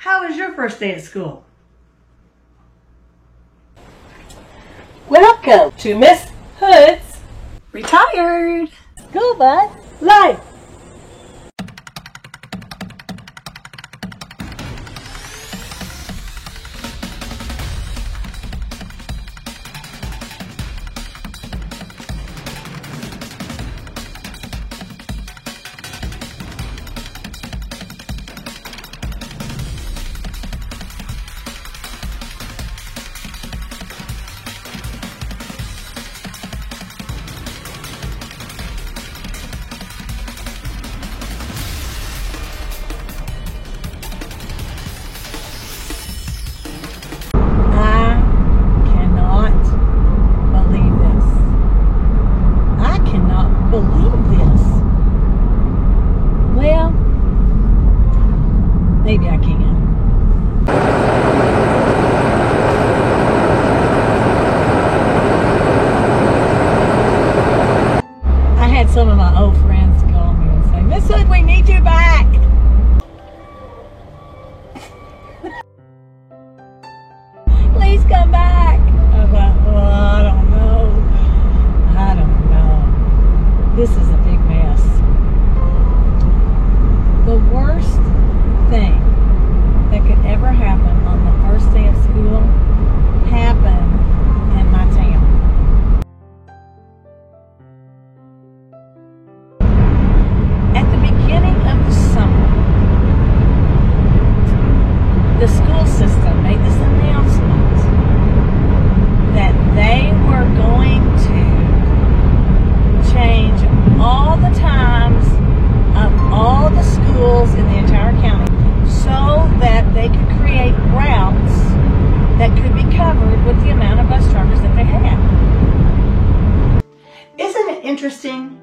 How was your first day at school? Welcome to Miss Hood's Retired School Bus Life. Maybe I can. I had some of my old friends call me and say, "Miss Hood, we need you back." Please come back. I thought, well, I don't know. This is a big mess. The worst thing that could ever happen on the first day of school happened in my town. At the beginning of the summer, the school system made this announcement that they were going to change all the times of all the schools in the entire county so that they could create routes that could be covered with the amount of bus drivers that they had. Isn't it interesting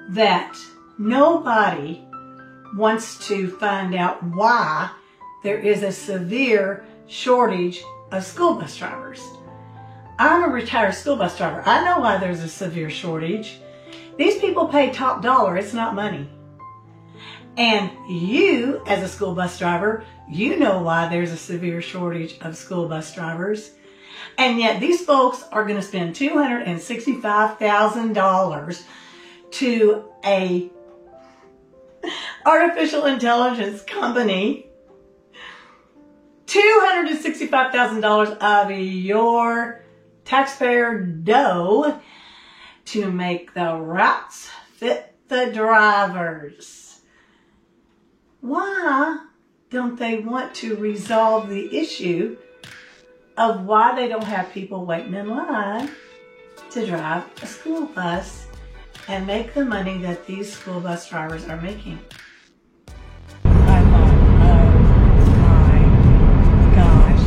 that nobody wants to find out why there is a severe shortage of school bus drivers? I'm a retired school bus driver. I know why there's a severe shortage. These people pay top dollar. It's not money. And you, as a school bus driver, you know why there's a severe shortage of school bus drivers. And yet these folks are going to spend $265,000 to a artificial intelligence company. $265,000 of your taxpayer dough to make the routes fit the drivers. Why don't they want to resolve the issue of why they don't have people waiting in line to drive a school bus and make the money that these school bus drivers are making? I thought, oh my gosh.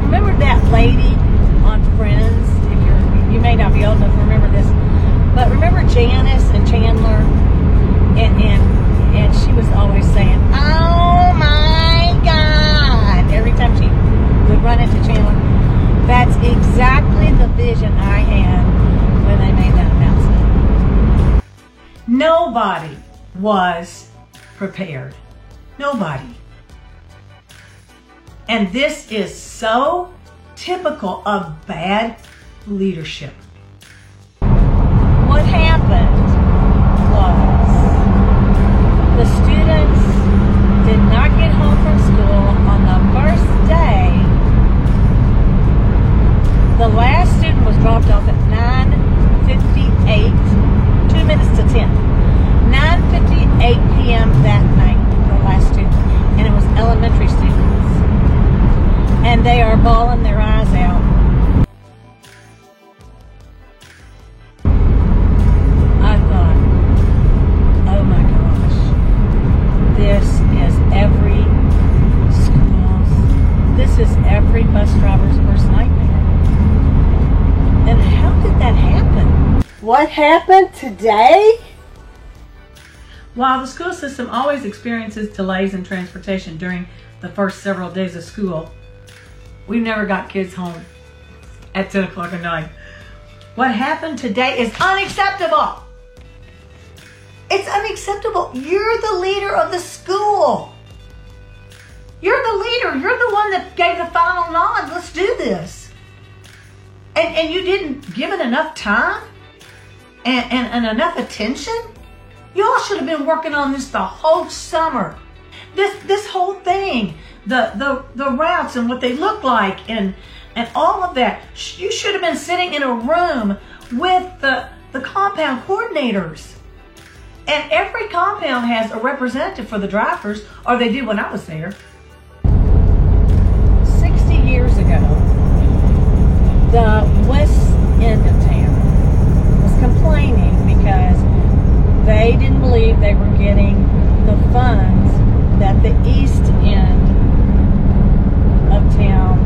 Remember that lady on Friends? You may not be old enough to remember this, but remember Janice and Chandler? And she was always saying, "Oh my God," every time she would run into Chandler. That's exactly the vision I had when they made that announcement. Nobody was prepared. Nobody. And this is so typical of bad leadership. What happened was the students did not get home from school on the first day. The last student was dropped off at 9:58, 2 minutes to 10. 9:58 p.m. that night, the last student. And it was elementary students. And they are bawling their eyes out. Every bus driver's worst nightmare. And how did that happen? What happened today? While the school system always experiences delays in transportation during the first several days of school, we never got kids home at 10 o'clock at night. What happened today is unacceptable. It's unacceptable. You're the leader of the school. You're the leader. gave the final nod, let's do this. And you didn't give it enough time and enough attention? Y'all should have been working on this the whole summer. This whole thing, the routes and what they look like and all of that. You should have been sitting in a room with the compound coordinators. And every compound has a representative for the drivers, or they did when I was there. 60 years ago, the west end of town was complaining because they didn't believe they were getting the funds that the east end of town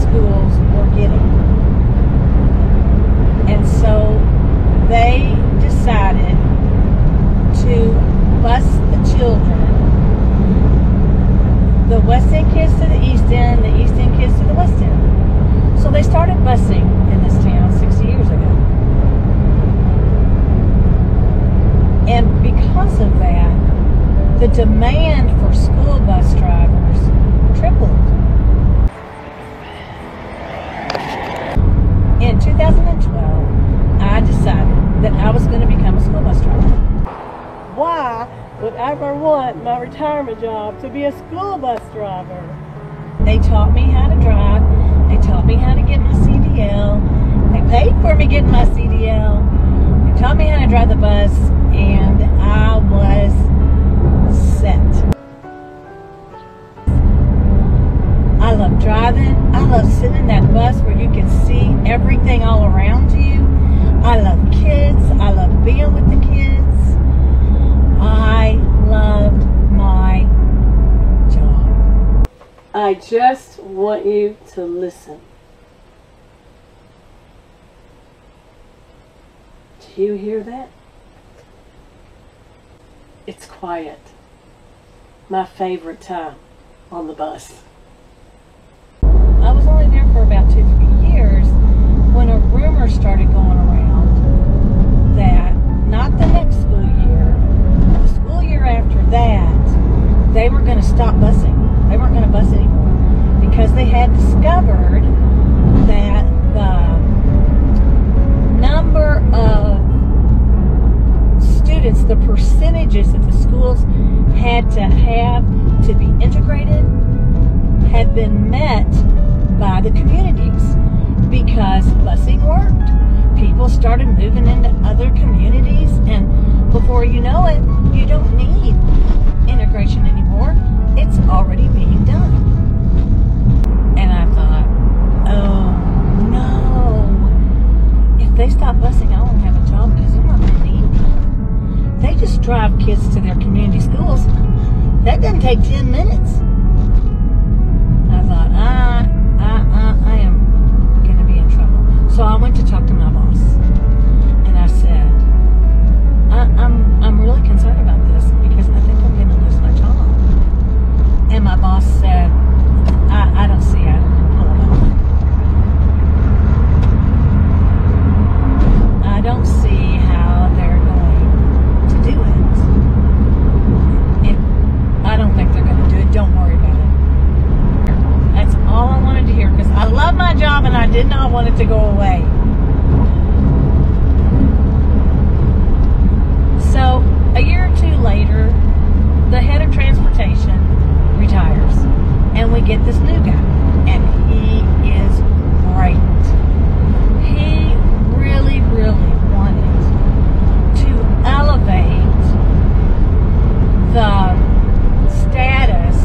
schools were getting. And so they decided to bus the children, the west end kids to the east end kids to the west end. So they started busing in this town 60 years ago. And because of that, the demand for school bus drivers tripled. In 2012, I decided that I was going to become a school bus driver. Why would I ever want my retirement job to be a school bus driver? They taught me how to drive. They taught me how to get my CDL. They paid for me getting my CDL. They taught me how to drive the bus, and I was set. I love driving. I love sitting in that bus where you can see everything all around you. I love kids. I love being with the kids. I loved my job. I just want you to listen. Do you hear that? It's quiet. My favorite time on the bus. I was only there for about 2-3 years when a rumor started going around that not the next school year, the school year after that, they were going to stop busing. They weren't going to bus anymore because they had discovered that the number of students, the percentages that the schools had to be integrated had been met by the communities because busing worked. People started moving into other communities, and before you know it, you don't need integration anymore. It's already being done. And I thought, oh no, if they stop busing, I won't have a job because they're not going to need me. They just drive kids to their community schools. That doesn't take 10 minutes. I thought, I am going to be in trouble. So I went to talk to my boss, and I said, I'm really concerned about this because I think I'm going to lose my job. And my boss said, I don't see how to pull it off. I don't see how they're going to do it. I don't think they're going to do it. Don't worry about it. That's all I wanted to hear because I love my job and I did not want it to go away. So a year or two later, the head of transportation retires and we get this new guy, and he is great. He really wanted to elevate the status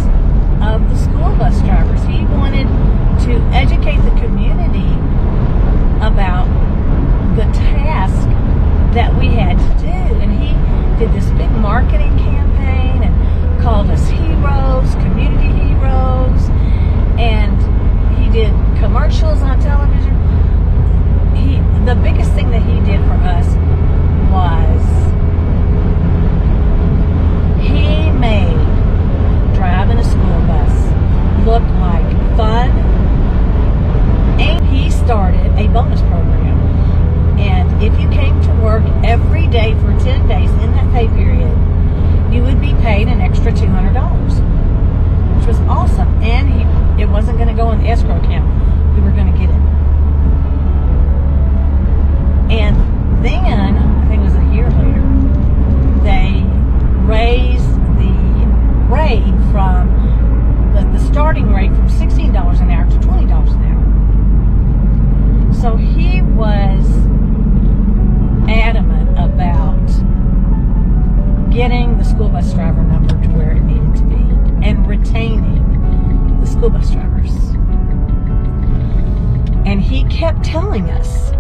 of the school bus drivers. He wanted to educate the community about the task that we had to do, and he did this big marketing campaign and called us heroes, community heroes, and he did commercials on television. The biggest thing that he did for us was he made driving a school bus look like fun, and he started a bonus program. And if you came to work every day for 10 days in that pay period, you would be paid an extra $200, which was awesome. And it wasn't going to go in bus driver number to where it needed to be, and retaining the school bus drivers. And he kept telling us,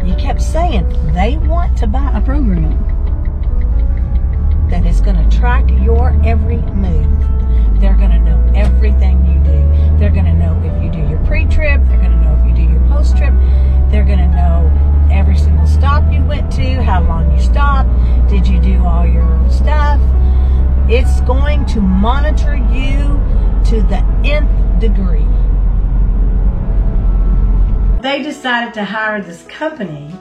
he kept saying, they want to buy a program that is going to track your every move. They're going to know everything you do. They're going to know if you do your pre-trip. They're going to know if you do your post-trip. They're going to know every single stop you went to, how long you stopped, did you do all your stuff. It's going to monitor you to the nth degree. They decided to hire this company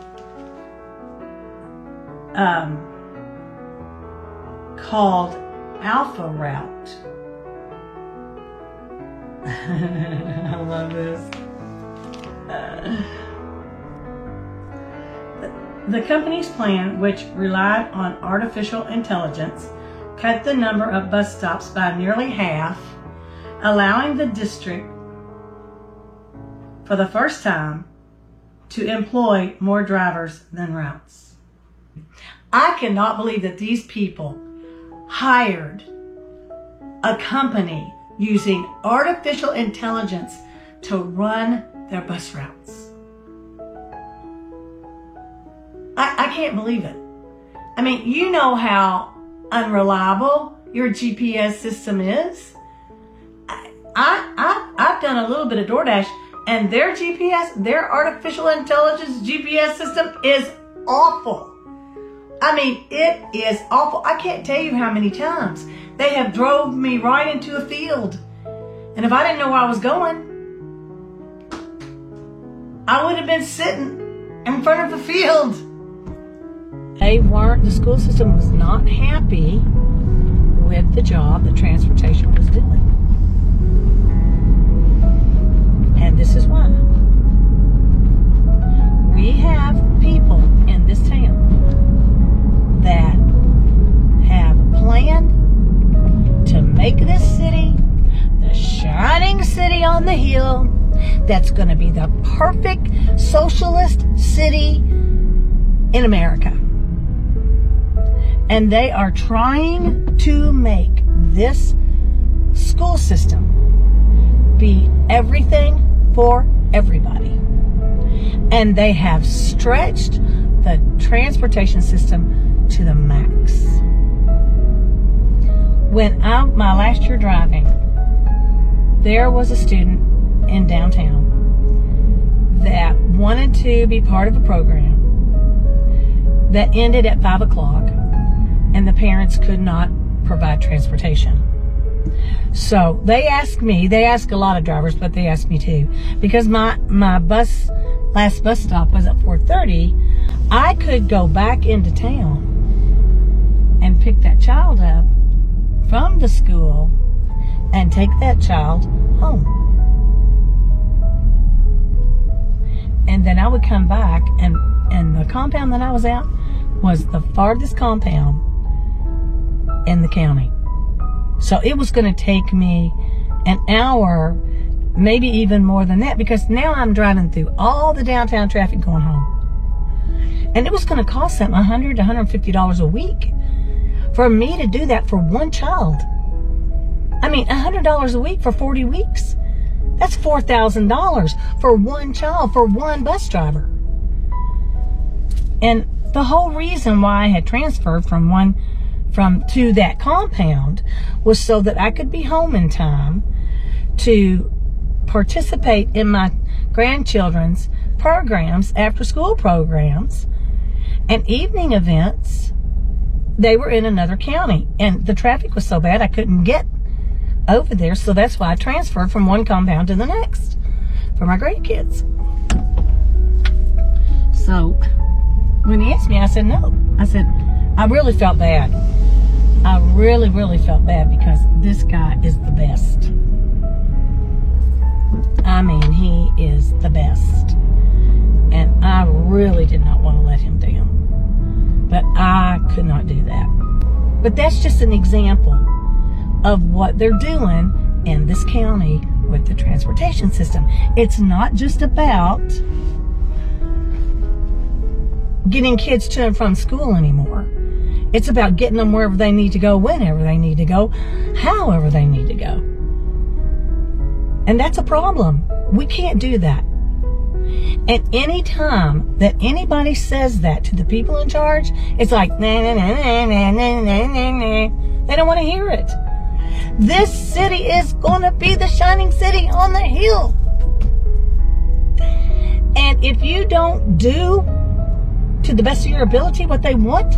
called Alpha Route. I love this. The company's plan, which relied on artificial intelligence, cut the number of bus stops by nearly half, allowing the district, for the first time, to employ more drivers than routes. I cannot believe that these people hired a company using artificial intelligence to run their bus routes. I can't believe it. I mean, you know how unreliable your GPS system is. I've done a little bit of DoorDash, and their GPS, their artificial intelligence GPS system is awful. I mean, it is awful. I can't tell you how many times they have drove me right into a field. And if I didn't know where I was going, I would have been sitting in front of the field. The school system was not happy with the job that transportation was doing. And this is why. We have people in this town that have planned to make this city the shining city on the hill that's going to be the perfect socialist city in America. And they are trying to make this school system be everything for everybody. And they have stretched the transportation system to the max. When my last year driving, there was a student in downtown that wanted to be part of a program that ended at 5 o'clock, and the parents could not provide transportation. So they asked me, they asked a lot of drivers, but they asked me too, because my last bus stop was at 4:30, I could go back into town and pick that child up from the school and take that child home. And then I would come back, and the compound that I was at was the farthest compound in the county. So it was going to take me an hour, maybe even more than that, because now I'm driving through all the downtown traffic going home. And it was going to cost them $100 to $150 a week for me to do that for one child. I mean, $100 a week for 40 weeks. That's $4,000 for one child, for one bus driver. And the whole reason why I had transferred to that compound was so that I could be home in time to participate in my grandchildren's programs, after school programs, and evening events. They were in another county, and the traffic was so bad I couldn't get over there, so that's why I transferred from one compound to the next for my grandkids. So when he asked me, I said no. I said, I really felt bad. I really, really felt bad, because this guy is the best. I mean, he is the best. And I really did not want to let him down. But I could not do that. But that's just an example of what they're doing in this county with the transportation system. It's not just about getting kids to and from school anymore. It's about getting them wherever they need to go, whenever they need to go, however they need to go. And that's a problem. We can't do that. And any time that anybody says that to the people in charge, it's like, nah, nah, nah, nah, nah, nah, nah, nah, nah. They don't want to hear it. This city is going to be the shining city on the hill. And if you don't do to the best of your ability what they want,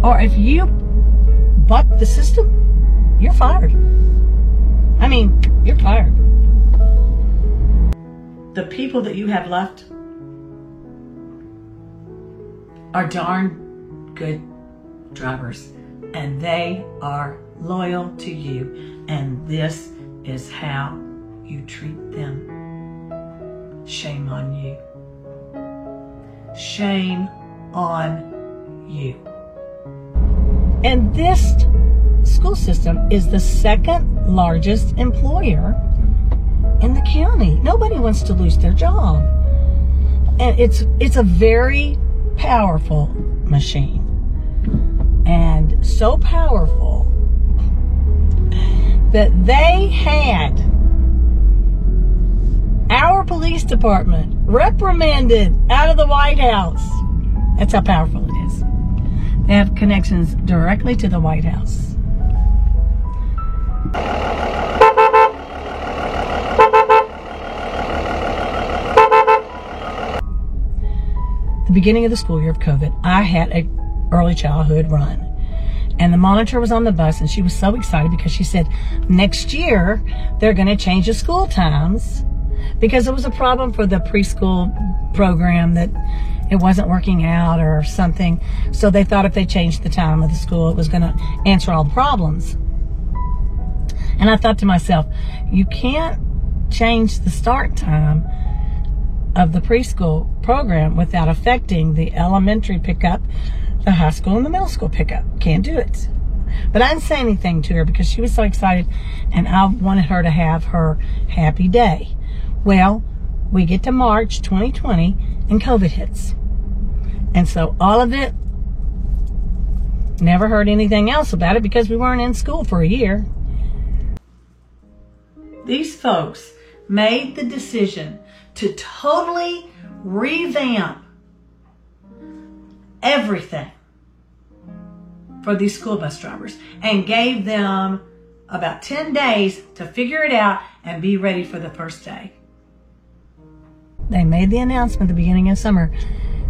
or if you buck the system, you're fired. I mean, you're fired. The people that you have left are darn good drivers, and they are loyal to you, and this is how you treat them. Shame on you. Shame on you. And this school system is the second largest employer in the county. Nobody wants to lose their job. And it's a very powerful machine. And so powerful that they had our police department reprimanded out of the White House. That's how powerful it is. They have connections directly to the White House. The beginning of the school year of COVID, I had a early childhood run. And the monitor was on the bus, and she was so excited because she said, next year, they're going to change the school times because there was a problem for the preschool program that it wasn't working out or something. So they thought if they changed the time of the school, it was going to answer all the problems. And I thought to myself, you can't change the start time of the preschool program without affecting the elementary pickup, the high school, and the middle school pickup. Can't do it. But I didn't say anything to her because she was so excited, and I wanted her to have her happy day. Well, we get to March 2020, and COVID hits. And so all of it, never heard anything else about it because we weren't in school for a year. These folks made the decision to totally revamp everything for these school bus drivers and gave them about 10 days to figure it out and be ready for the first day. They made the announcement at the beginning of summer.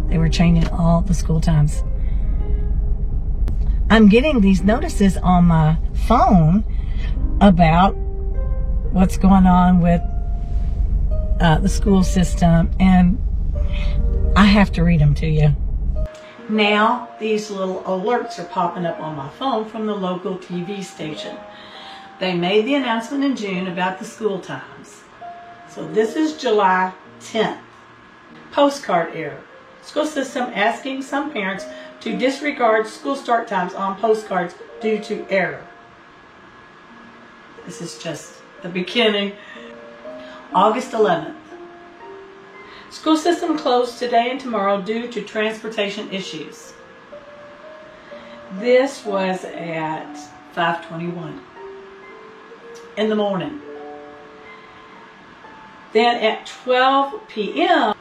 They were changing all the school times. I'm getting these notices on my phone about what's going on with the school system, and I have to read them to you. Now these little alerts are popping up on my phone from the local TV station. They made the announcement in June about the school times. So this is July 10th. Postcard error. School system asking some parents to disregard school start times on postcards due to error. This is just the beginning. August 11th. School system closed today and tomorrow due to transportation issues. This was at 5:21 in the morning. Then at 12 p.m.,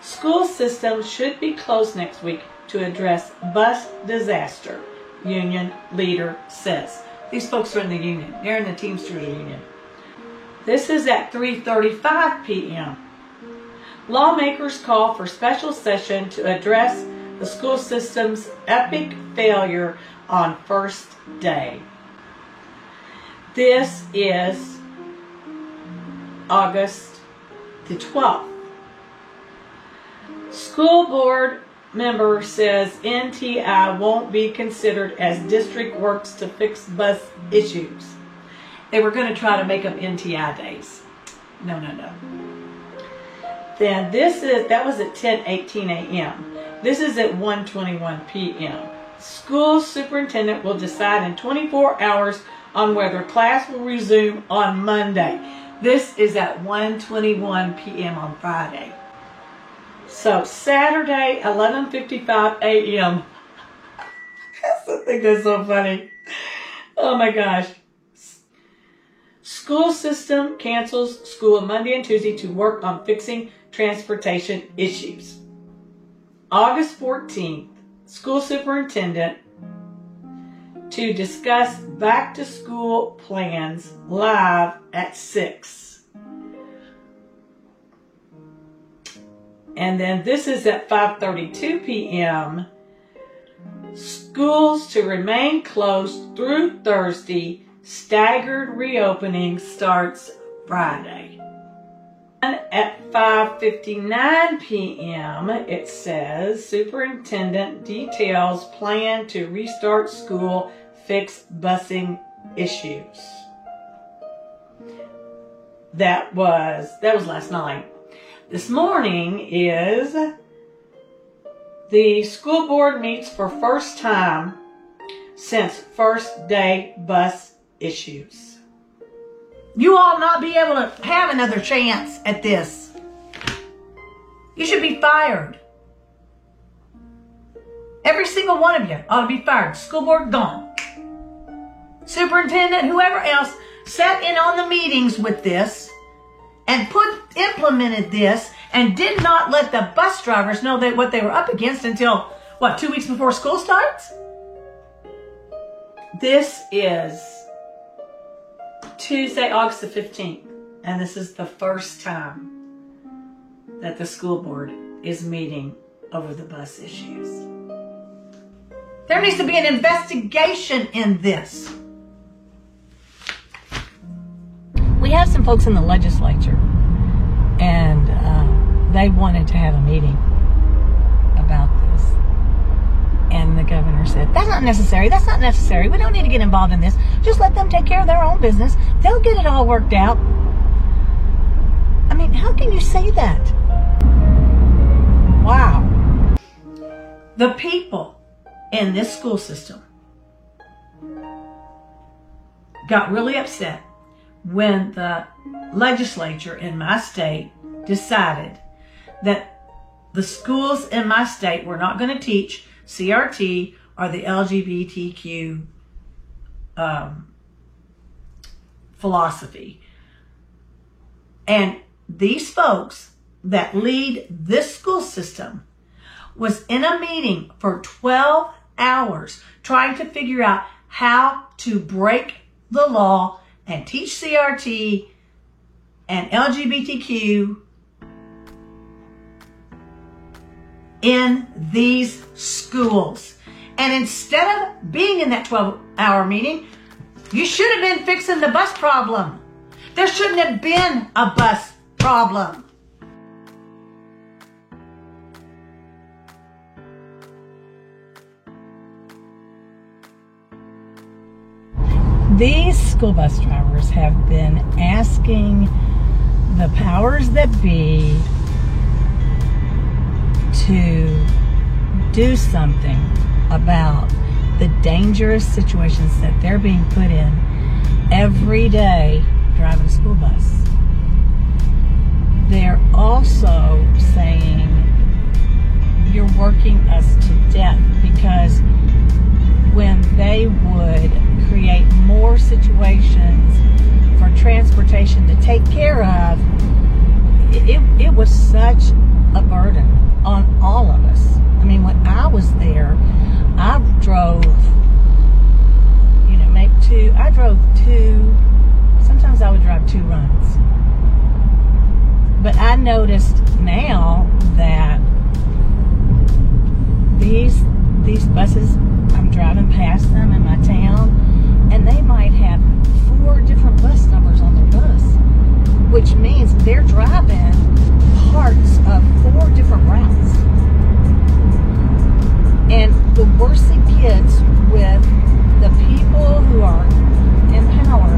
school system should be closed next week to address bus disaster, union leader says. These folks are in the union. They're in the Teamsters union. This is at 3:35 p.m. Lawmakers call for special session to address the school system's epic failure on first day. This is August the 12th. School board member says NTI won't be considered as district works to fix bus issues. They were going to try to make up NTI days. No. Then that was at 10:18 a.m. This is at 1:21 p.m. School superintendent will decide in 24 hours on whether class will resume on Monday. This is at 1:21 p.m. on Friday. So Saturday, 11:55 a.m. think that's so funny. Oh my gosh. School system cancels school Monday and Tuesday to work on fixing transportation issues. August 14th, school superintendent to discuss back to school plans live at 6. And then this is at 5:32 p.m. Schools to remain closed through Thursday. Staggered reopening starts Friday. And at 5:59 p.m. it says superintendent details plan to restart school, fix busing issues. That was last night. This morning is the school board meets for first time since first day bus issues. You all not be able to have another chance at this. You should be fired. Every single one of you ought to be fired. School board gone. Superintendent, whoever else sat in on the meetings with this and implemented this and did not let the bus drivers know what they were up against until, 2 weeks before school starts? This is Tuesday, August the 15th, and this is the first time that the school board is meeting over the bus issues. There needs to be an investigation in this. We have some folks in the legislature, and they wanted to have a meeting about this. And the governor said, that's not necessary. That's not necessary. We don't need to get involved in this. Just let them take care of their own business. They'll get it all worked out. I mean, how can you say that? Wow. The people in this school system got really upset when the legislature in my state decided that the schools in my state were not going to teach CRT or the LGBTQ philosophy. And these folks that lead this school system was in a meeting for 12 hours trying to figure out how to break the law and teach CRT and LGBTQ in these schools. And instead of being in that 12-hour meeting, you should have been fixing the bus problem. There shouldn't have been a bus problem. These school bus drivers have been asking the powers that be to do something about the dangerous situations that they're being put in every day driving a school bus. They're also saying you're working us to death, because when they would create more situations for transportation to take care of, it was such a burden on all of us. I mean, when I was there, I drove, sometimes I would drive 2 runs. But I noticed now that these buses, I'm driving past them in my town, and they might have 4 different bus numbers on their bus, which means they're driving parts of 4 different routes. And the worse it gets with the people who are in power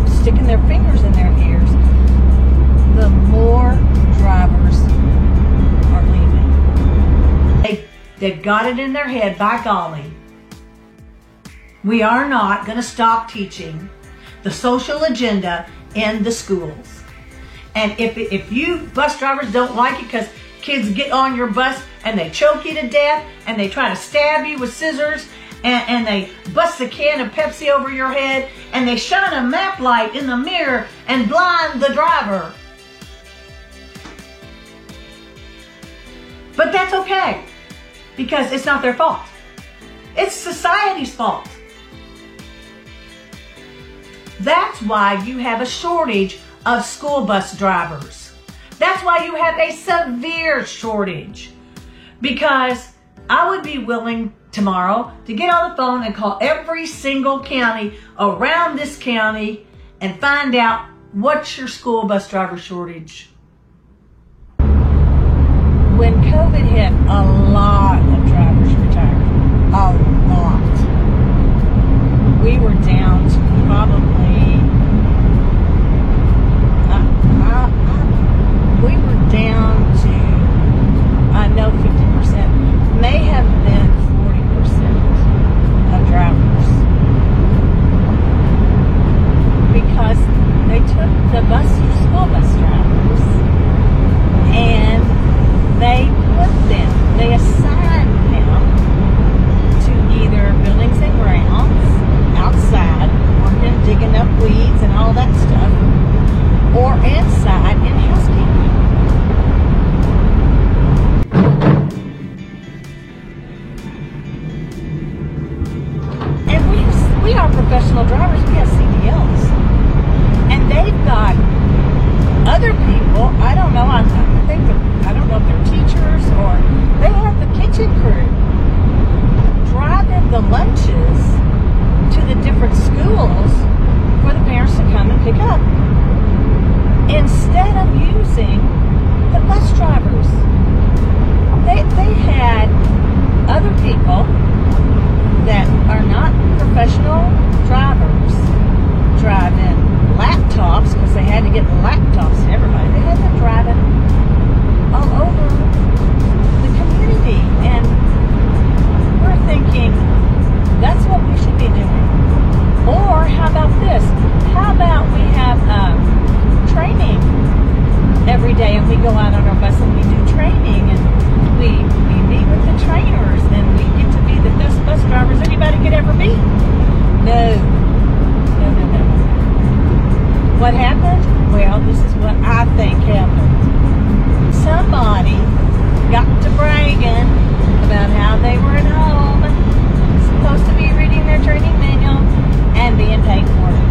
sticking their fingers in their ears, the more drivers are leaving. They've got it in their head, by golly, we are not going to stop teaching the social agenda in the schools. And if you bus drivers don't like it because kids get on your bus and they choke you to death and they try to stab you with scissors and they bust a can of Pepsi over your head and they shine a map light in the mirror and blind the driver. But that's okay, because it's not their fault. It's society's fault. That's why you have a shortage of school bus drivers. That's why you have a severe shortage. Because I would be willing tomorrow to get on the phone and call every single county around this county and find out what's your school bus driver shortage. When COVID hit, a lot of drivers retired. A lot. We were down to probably, we were down to, I know 50%, may have been 40% of drivers. Because they took the school bus drivers, and they assigned them to either buildings and grounds, outside, working, digging up weeds and all that stuff, or inside in housekeeping. And we are professional drivers. We have CDLs, and they've got other people. I don't know. I don't know if they're teachers or they have the kitchen crew driving the lunches to the different schools for the parents to come and pick up, instead of using the bus drivers. They had other people that are not professional drivers driving laptops, because they had to get laptops to everybody. They had them driving all over the community, and we're thinking that's what we should be doing. Or how about this? How about we have training every day, and we go out on our bus and we do training, and we meet with the trainers, and we get to be the best bus drivers anybody could ever be? No. What happened? Well, this is what I think happened. Somebody got to bragging about how they were at home, supposed to be reading their training manual and being paid for it.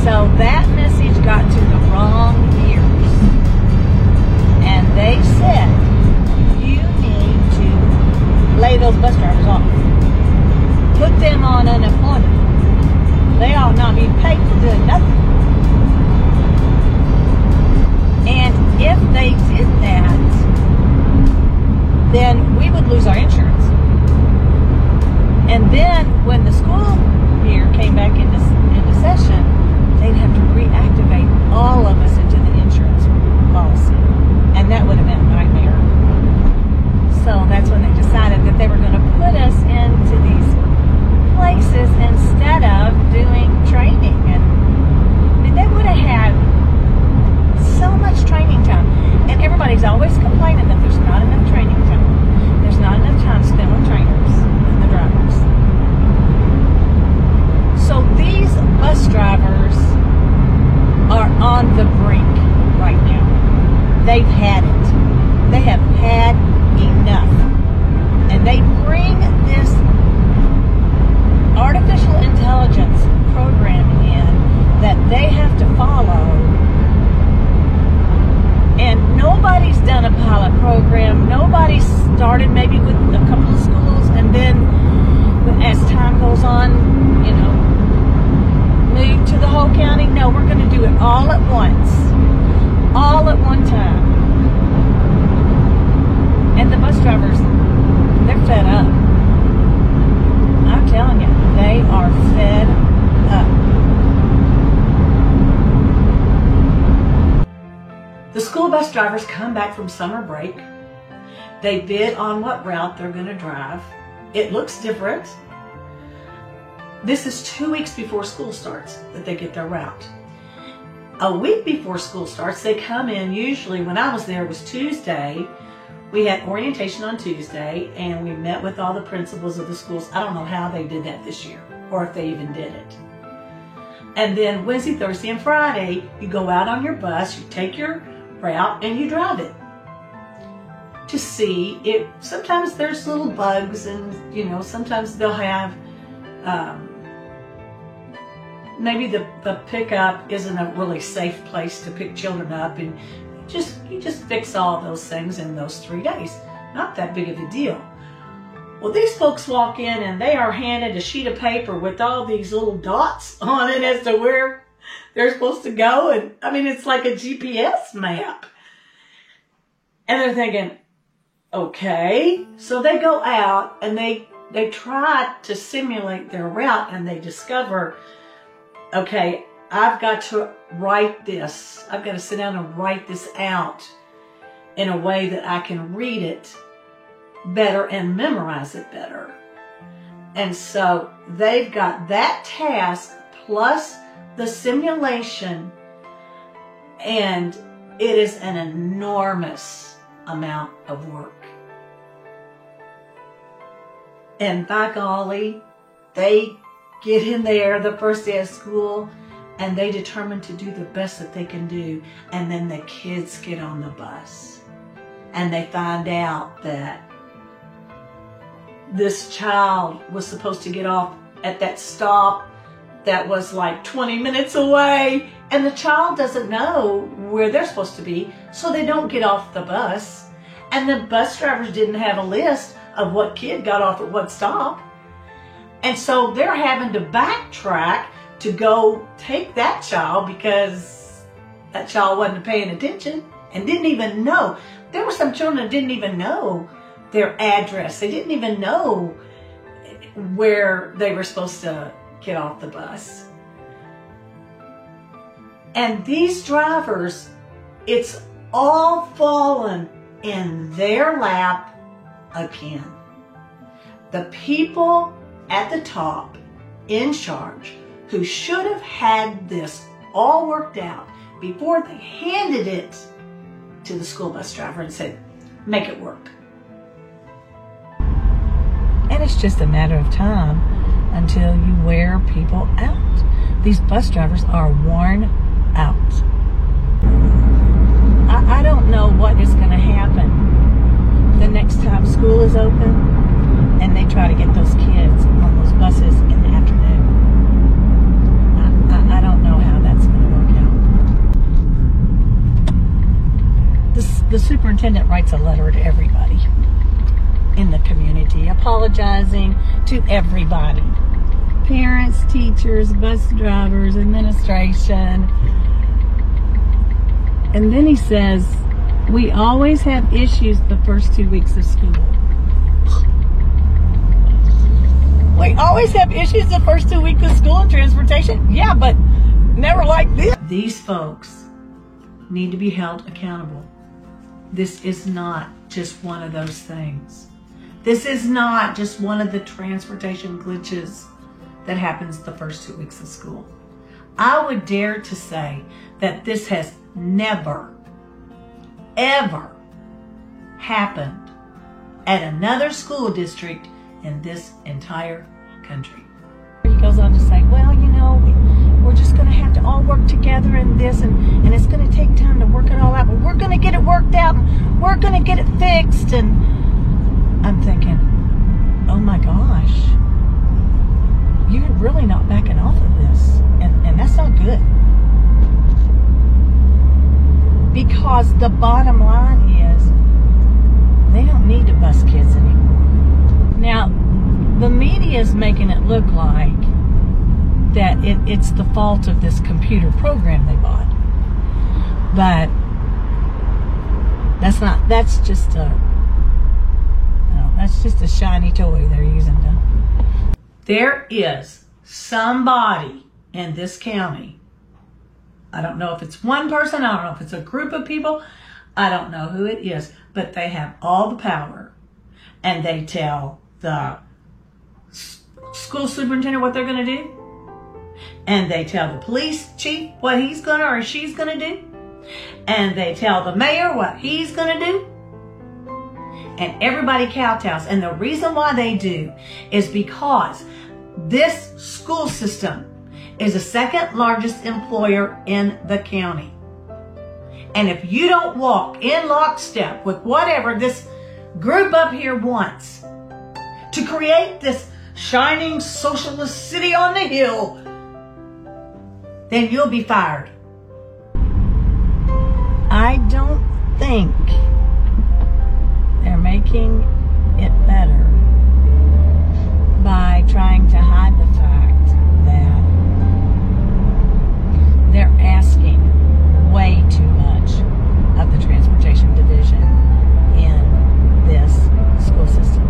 So that message got to the wrong ears. And they said, you need to lay those bus drivers off. Put them on unemployment. They ought not be paid for doing nothing. And if they did that, then we would lose our insurance. And then when the school year came back into session, they'd have to reactivate all of us into the insurance policy. And that would have been a nightmare. So that's when they decided that they were going to put us into these places instead of doing training. And I mean, they would have had so much training time, and everybody's always complaining that there's not enough training time. There's not enough time spent with trainers and the drivers. So these bus drivers are on the brink right now. They've had it. They have had enough. And they bring this artificial intelligence program in that they have to follow, and nobody's done a pilot program. Nobody's started maybe with a couple of schools, and then as time goes on, move to the whole county. No, we're going to do it all at once, all at one time. And the bus drivers, they're fed up. I'm telling you, they are fed up. The school bus drivers come back from summer break. They bid on what route they're going to drive. It looks different. This is 2 weeks before school starts that they get their route. A week before school starts, they come in, usually when I was there it was Tuesday, we had orientation on Tuesday, and we met with all the principals of the schools. I don't know how they did that this year, or if they even did it. And then Wednesday, Thursday, and Friday, you go out on your bus, you take your route, and you drive it to see if sometimes there's little bugs, and sometimes they'll have maybe the pickup isn't a really safe place to pick children up, and you just fix all those things in those 3 days. Not that big of a deal. Well, these folks walk in and they are handed a sheet of paper with all these little dots on it as to where they're supposed to go. And I mean, it's like a GPS map. And they're thinking, okay. So they go out and they try to simulate their route, and they discover, okay, I've got to write this. I've got to sit down and write this out in a way that I can read it better and memorize it better. And so they've got that task plus the simulation, and it is an enormous amount of work. And by golly, they get in there the first day of school, and they determine to do the best that they can do. And then the kids get on the bus, and they find out that this child was supposed to get off at that stop that was like 20 minutes away, and the child doesn't know where they're supposed to be, so they don't get off the bus. And the bus drivers didn't have a list of what kid got off at what stop. And so they're having to backtrack to go take that child, because that child wasn't paying attention and didn't even know. There were some children that didn't even know their address. They didn't even know where they were supposed to get off the bus. And these drivers, it's all fallen in their lap again. The people at the top in charge, who should have had this all worked out before they handed it to the school bus driver and said, make it work. And it's just a matter of time until you wear people out. These bus drivers are worn out. I don't know what is going to happen the next time school is open and they try to get those kids on those buses in the afternoon. I don't know how that's going to work out. The superintendent writes a letter to everybody in the community, apologizing to everybody. Parents, teachers, bus drivers, administration. And then he says, we always have issues the first 2 weeks of school. We always have issues the first 2 weeks of school in transportation? Yeah, but never like this. These folks need to be held accountable. This is not just one of those things. This is not just one of the transportation glitches that happens the first 2 weeks of school. I would dare to say that this has never, ever happened at another school district in this entire country. He goes on to say, well, you know, we're just going to have to all work together in this, and it's going to take time to work it all out, but we're going to get it worked out, and we're going to get it fixed. And I'm thinking, oh my gosh, you're really not backing off of this, and that's not good. Because the bottom line is, they don't need to bus kids anymore. Now, the media is making it look like that it's the fault of this computer program they bought. But that's just a shiny toy they're using to. There is somebody in this county, I don't know if it's one person, I don't know if it's a group of people, I don't know who it is, but they have all the power, and they tell the school superintendent what they're going to do, and they tell the police chief what he's going to or she's going to do, and they tell the mayor what he's going to do. and everybody kowtows. And the reason why they do is because this school system is the second largest employer in the county. And if you don't walk in lockstep with whatever this group up here wants to create this shining socialist city on the hill, then you'll be fired. I don't think they're making it better by trying to hide the fact that they're asking way too much of the transportation division in this school system.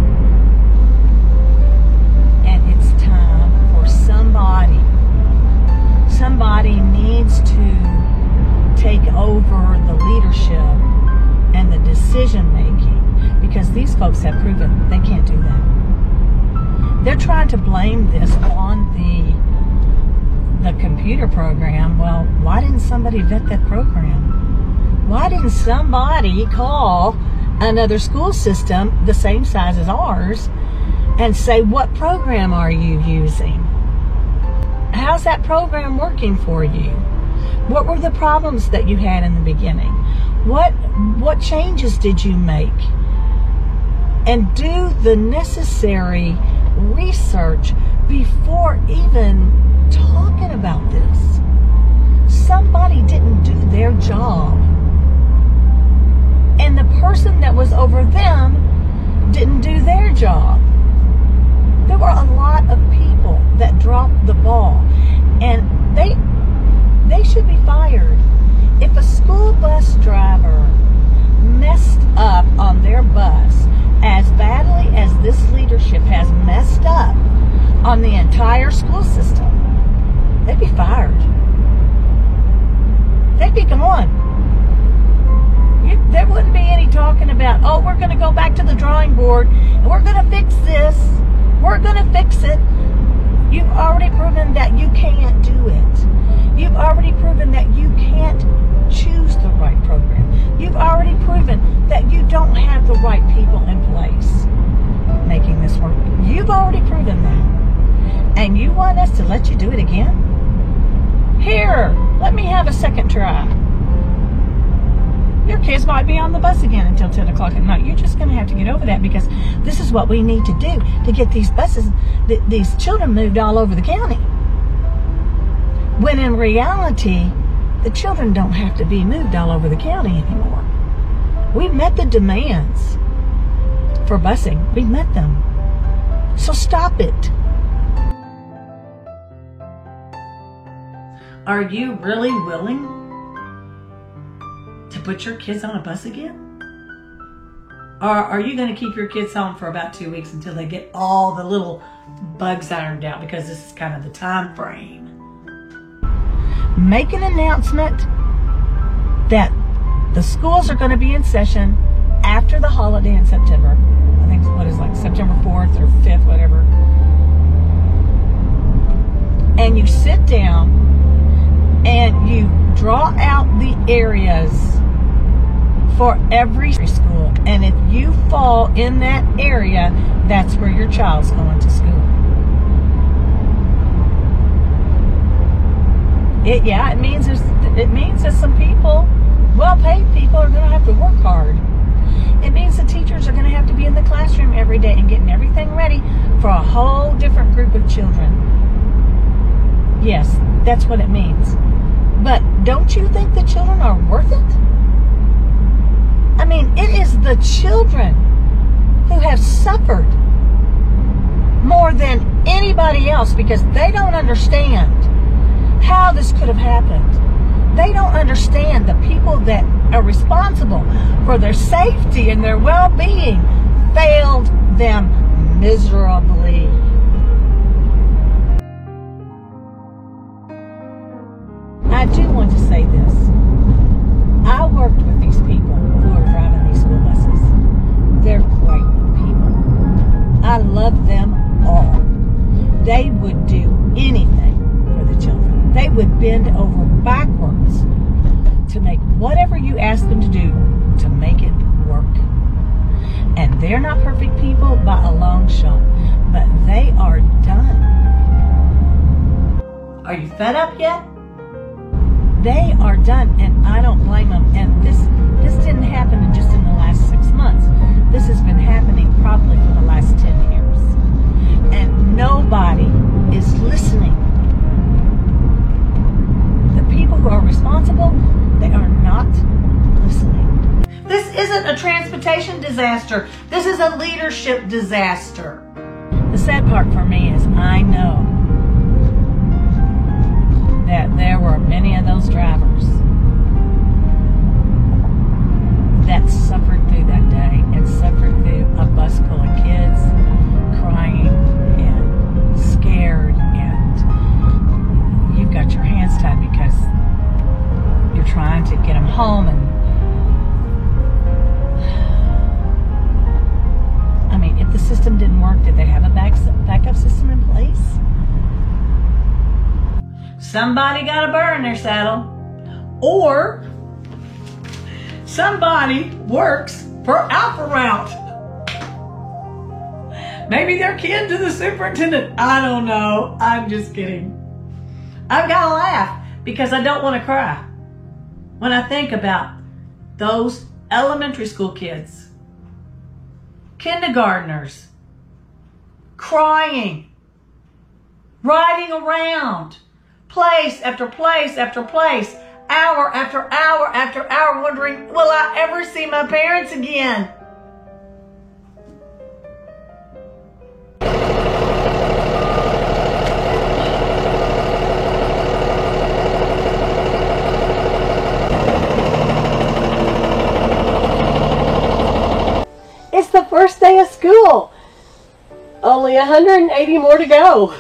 And it's time for somebody needs to take over the leadership and the decision making, because these folks have proven they can't do that. They're trying to blame this on the computer program. Well, why didn't somebody vet that program? Why didn't somebody call another school system the same size as ours and say, what program are you using? How's that program working for you? What were the problems that you had in the beginning? What changes did you make? And do the necessary research before even talking about this. Somebody didn't do their job. And the person that was over them didn't do their job. There were a lot of people that dropped the ball, and they should be fired. If a school bus driver messed up on their bus as badly as this leadership has messed up on the entire school system, they'd be fired. They'd be gone. There wouldn't be any talking about, oh, we're going to go back to the drawing board and we're going to fix this. We're going to fix it. You've already proven that you can't do it. You've already proven that you can't choose the right program. You've already proven that you don't have the right people in place making this work. You've already proven that. And you want us to let you do it again? Here, let me have a second try. Your kids might be on the bus again until 10 o'clock at night. You're just going to have to get over that, because this is what we need to do to get these buses, these children moved all over the county. When in reality, the children don't have to be moved all over the county anymore. We've met the demands for busing. We've met them. So stop it. Are you really willing to put your kids on a bus again? Or are you going to keep your kids home for about 2 weeks until they get all the little bugs ironed out, because this is kind of the time frame? Make an announcement that the schools are going to be in session after the holiday in September. I think September 4th or 5th, whatever. And you sit down and you draw out the areas for every school. And if you fall in that area, that's where your child's going to school. It means that some people, well-paid people, are going to have to work hard. It means the teachers are going to have to be in the classroom every day and getting everything ready for a whole different group of children. Yes, that's what it means. But don't you think the children are worth it? I mean, it is the children who have suffered more than anybody else, because they don't understand how this could have happened. They don't understand the people that are responsible for their safety and their well-being failed them miserably. I do want to say this. I worked with these people who are driving these school buses. They're great people. I love them all. They would do anything for the children. They would bend over backwards to make whatever you ask them to do to make it work. And they're not perfect people by a long shot, but they are done. Are you fed up yet? They are done, and I don't blame them. And this didn't happen just in the last 6 months. This has been happening probably for the last 10 years. And nobody is listening. The people who are responsible, they are not listening. This isn't a transportation disaster. This is a leadership disaster. The sad part for me is I know that there were many of those drivers that suffered through that day and suffered through a bus full of kids crying and scared, and you've got your hands tied because you're trying to get them home. And I mean, if the system didn't work, did they have a backup system in place? Somebody got a burr in their saddle, or somebody works for Alpha Route. Maybe they're kin to the superintendent. I don't know. I'm just kidding. I've got to laugh because I don't want to cry when I think about those elementary school kids, kindergartners, crying, riding around, place after place after place, hour after hour after hour, wondering, will I ever see my parents again? It's the first day of school. Only 180 more to go.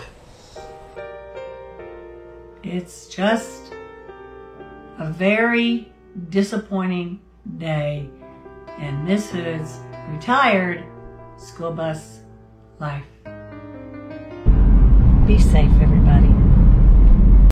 It's just a very disappointing day in Miss Hood's retired school bus life. Be safe, everyone.